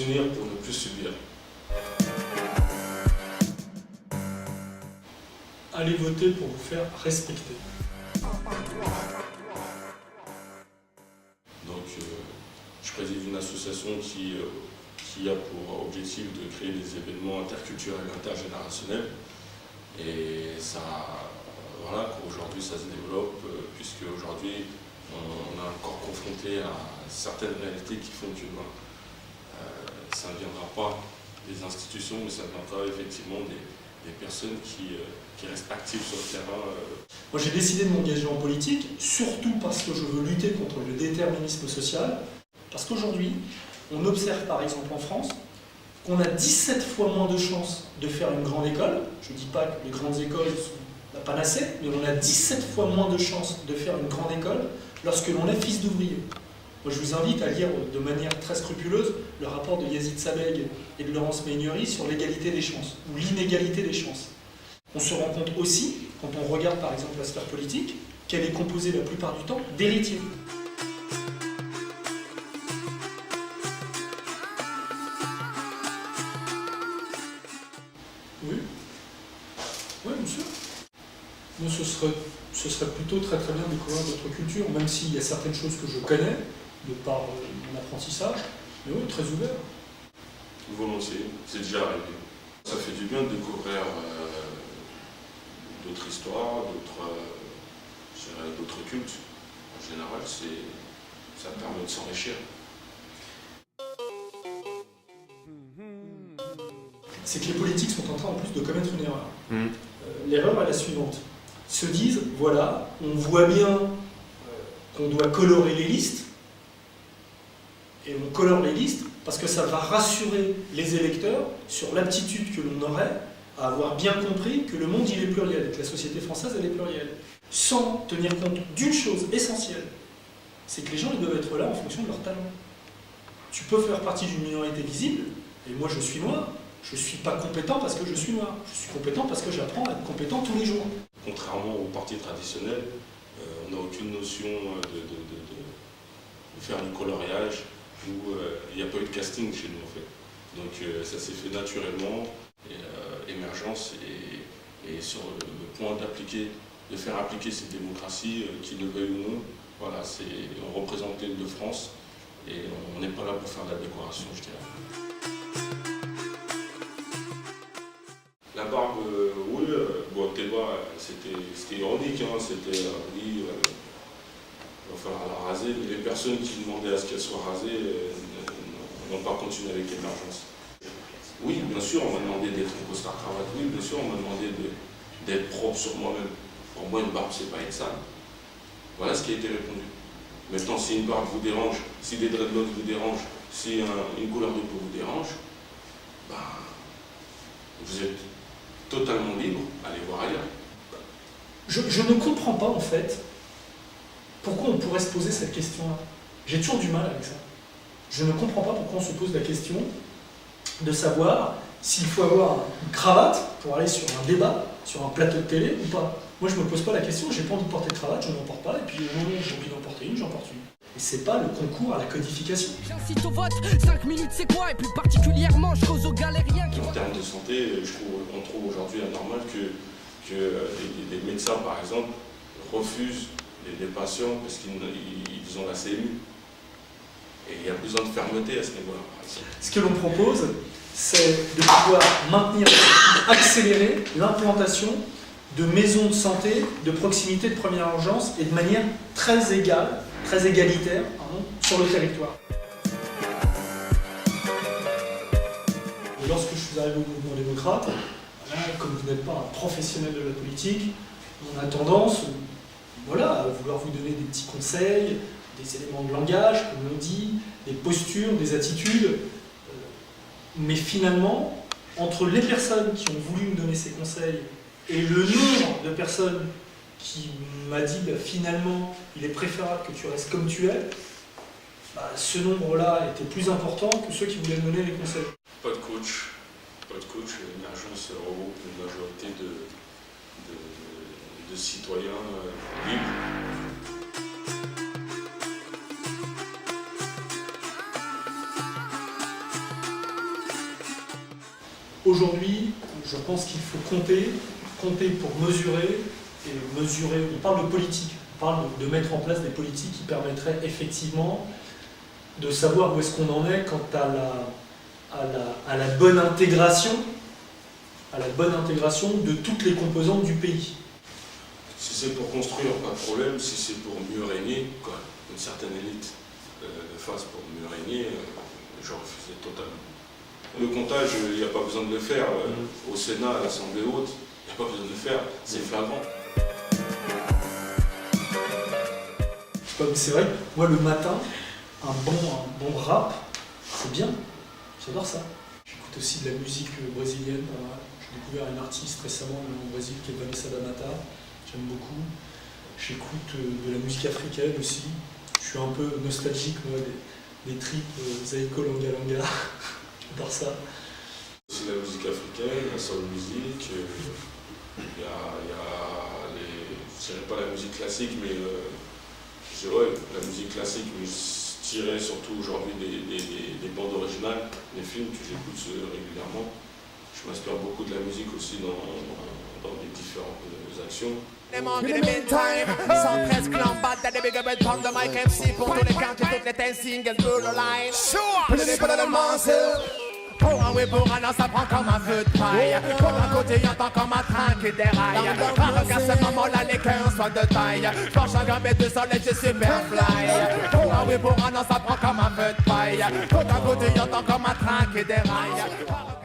s'unir pour ne plus subir. Allez voter pour vous faire respecter. Donc, je préside une association qui a pour objectif de créer des événements interculturels et intergénérationnels. Et ça, voilà, aujourd'hui ça se développe, puisque aujourd'hui on est encore confronté à certaines réalités qui font que ça ne viendra pas des institutions, mais ça viendra effectivement des personnes qui restent actives sur le terrain. Moi j'ai décidé de m'engager en politique, surtout parce que je veux lutter contre le déterminisme social, parce qu'aujourd'hui, on observe par exemple en France qu'on a 17 fois moins de chances de faire une grande école. Je ne dis pas que les grandes écoles sont la panacée, mais on a 17 fois moins de chances de faire une grande école lorsque l'on est fils d'ouvrier. Moi je vous invite à lire de manière très scrupuleuse le rapport de Yazid Sabeg et de Laurence Meignery sur l'égalité des chances, ou l'inégalité des chances. On se rend compte aussi, quand on regarde par exemple la sphère politique, qu'elle est composée la plupart du temps d'héritiers. Oui. Oui, monsieur. Moi, ce serait plutôt très très bien de découvrir votre culture, même s'il y a certaines choses que je connais, de par mon apprentissage, mais oui, très ouvert. Volontiers, c'est déjà arrivé. Ça fait du bien de découvrir d'autres histoires, d'autres cultes. En général, ça permet de s'enrichir. C'est que les politiques sont en train en plus de commettre une erreur. L'erreur est la suivante. Ils se disent, voilà, on voit bien qu'on doit colorer les listes, et on colore les listes parce que ça va rassurer les électeurs sur l'aptitude que l'on aurait à avoir bien compris que le monde il est pluriel, et que la société française elle est plurielle. Sans tenir compte d'une chose essentielle, c'est que les gens ils doivent être là en fonction de leur talent. Tu peux faire partie d'une minorité visible, et moi je suis noir, je ne suis pas compétent parce que je suis noir, je suis compétent parce que j'apprends à être compétent tous les jours. Contrairement aux partis traditionnels, on n'a aucune notion de faire du coloriage, où il n'y a pas eu de casting chez nous en fait. Donc ça s'est fait naturellement, émergence, et sur le point de faire appliquer cette démocratie, qui le veuille ou non, voilà, on représente l'île de France, et on n'est pas là pour faire de la décoration, je dirais. La barbe, oui, bon, tes doigts, c'était ironique, hein, c'était, oui, il va falloir la raser, mais les personnes qui demandaient à ce qu'elle soit rasée n'ont pas continué avec l'émergence. Oui, bien sûr, on m'a demandé d'être en costard-cravate, oui, bien sûr, on m'a demandé d'être propre sur moi-même. Pour moi, une barbe, c'est pas être sale. Voilà ce qui a été répondu. Maintenant, si une barbe vous dérange, si des dreadlocks vous dérangent, si une couleur de peau vous dérange, ben, vous êtes totalement libre, allez voir ailleurs. Je ne comprends pas en fait pourquoi on pourrait se poser cette question-là. J'ai toujours du mal avec ça. Je ne comprends pas pourquoi on se pose la question de savoir s'il faut avoir une cravate pour aller sur un débat, sur un plateau de télé ou pas. Moi je ne me pose pas la question, j'ai pas envie de porter de cravate, je n'en porte pas, et puis au moment où j'ai envie d'en porter une, j'en porte une. Et c'est pas le concours à la codification. J'incite au vote, 5 minutes c'est quoi? Et plus particulièrement, je cause aux galériens qui... En termes de santé, on trouve aujourd'hui anormal que les médecins, par exemple, refusent les patients parce qu'ils ont la CMU. Et il y a besoin de fermeté à ce niveau-là, par exemple. Ce que l'on propose, c'est de pouvoir maintenir, accélérer l'implantation de maisons de santé de proximité de première urgence et de manière très égale, très égalitaire, sur le territoire. Et lorsque je suis arrivé au mouvement démocrate, comme vous n'êtes pas un professionnel de la politique, on a tendance, voilà, à vouloir vous donner des petits conseils, des éléments de langage, comme on dit, des postures, des attitudes. Mais finalement, entre les personnes qui ont voulu me donner ces conseils et le nombre de personnes qui m'a dit bah, finalement il est préférable que tu restes comme tu es, bah, ce nombre-là était plus important que ceux qui voulaient me donner les conseils. Pas de coach, l'émergence regroupe une majorité de citoyens libres. Aujourd'hui, je pense qu'il faut compter pour mesurer, on parle de politique, on parle de mettre en place des politiques qui permettraient effectivement de savoir où est-ce qu'on en est quant à la bonne intégration, de toutes les composantes du pays. Si c'est pour construire, pas de problème. Si c'est pour mieux régner, quoi, une certaine élite le fasse pour mieux régner, je refusais totalement. Le comptage, il n'y a pas besoin de le faire. Au Sénat, à l'Assemblée haute, il n'y a pas besoin de le faire. C'est flagrant. C'est vrai que moi, le matin, un bon rap, c'est bien. J'adore ça. J'écoute aussi de la musique brésilienne. J'ai découvert une artiste récemment au Brésil qui est Vanessa da Mata. J'aime beaucoup. J'écoute de la musique africaine aussi. Je suis un peu nostalgique, moi, des tripes Zaïko Langa Langa. J'adore ça. C'est la musique africaine, la soul music. Il y a les. Je dirais pas la musique classique, mais la musique classique, mais je tirais surtout aujourd'hui des bandes originales, des films que j'écoute régulièrement. Je m'inspire beaucoup de la musique aussi dans les différentes actions. In the meantime, 113 clans bad that the bigger bed from the mic MC pour tous les camps et toutes les 10 singles pour le line. Plus de mancel. Pour un oui, pour un an, ça prend comme un feu de paille. Pour un côté, y'entend comme un train qui déraille. Quand regarde ce moment-là, les cœurs sont de taille. Penche un gambé de soleil, je suis super fly. Pour un oui, pour un an, ça prend comme un feu de paille. Pour un côté, y'entend comme un train qui déraille.